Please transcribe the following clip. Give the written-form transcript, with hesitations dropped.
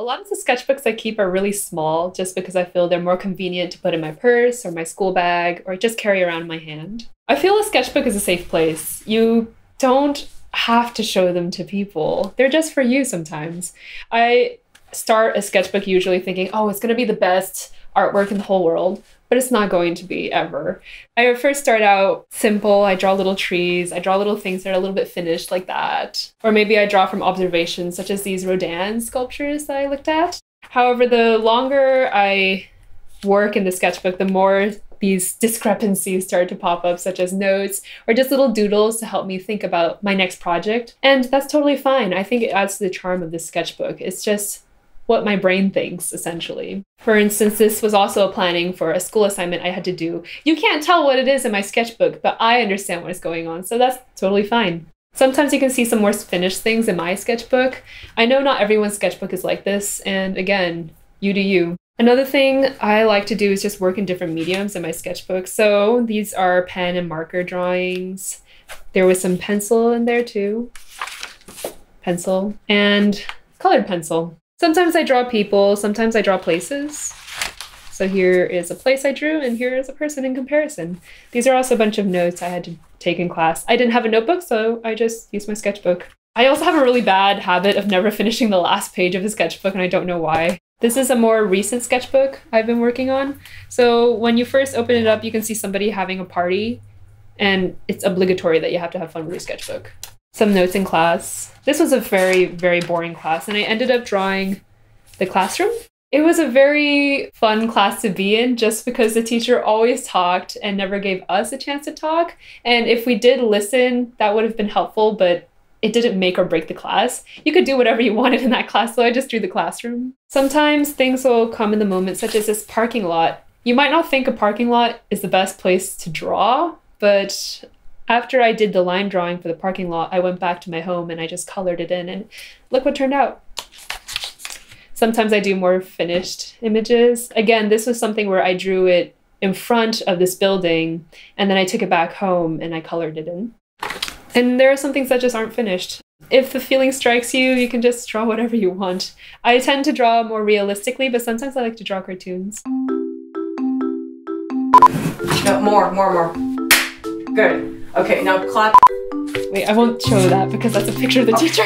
A lot of the sketchbooks I keep are really small just because I feel they're more convenient to put in my purse or my school bag or just carry around in my hand. I feel a sketchbook is a safe place. You don't have to show them to people. They're just for you sometimes. I start a sketchbook usually thinking, oh, it's going to be the best artwork in the whole world, but it's not going to be ever. I first start out simple. I draw little trees. I draw little things that are a little bit finished like that. Or maybe I draw from observations, such as these Rodin sculptures that I looked at. However, the longer I work in the sketchbook, the more these discrepancies start to pop up, such as notes or just little doodles to help me think about my next project. And that's totally fine. I think it adds to the charm of this sketchbook. It's just what my brain thinks, essentially. For instance, this was also a planning for a school assignment I had to do. You can't tell what it is in my sketchbook, but I understand what is going on, so that's totally fine. Sometimes you can see some more finished things in my sketchbook. I know not everyone's sketchbook is like this, and again, you do you. Another thing I like to do is just work in different mediums in my sketchbook. So these are pen and marker drawings. There was some pencil in there too. Pencil and colored pencil. Sometimes I draw people, sometimes I draw places. So here is a place I drew, and here is a person in comparison. These are also a bunch of notes I had to take in class. I didn't have a notebook, so I just used my sketchbook. I also have a really bad habit of never finishing the last page of a sketchbook, and I don't know why. This is a more recent sketchbook I've been working on. So when you first open it up, you can see somebody having a party, and it's obligatory that you have to have fun with your sketchbook. Some notes in class. This was a very, very boring class, and I ended up drawing the classroom. It was a very fun class to be in just because the teacher always talked and never gave us a chance to talk. And if we did listen, that would have been helpful, but it didn't make or break the class. You could do whatever you wanted in that class, so I just drew the classroom. Sometimes things will come in the moment, such as this parking lot. You might not think a parking lot is the best place to draw, but after I did the line drawing for the parking lot, I went back to my home and I just colored it in, and look what turned out. Sometimes I do more finished images. Again, this was something where I drew it in front of this building, and then I took it back home and I colored it in. And there are some things that just aren't finished. If the feeling strikes you, you can just draw whatever you want. I tend to draw more realistically, but sometimes I like to draw cartoons. No, more. Good. Okay, now clap. Wait, I won't show that because that's a picture of the teacher.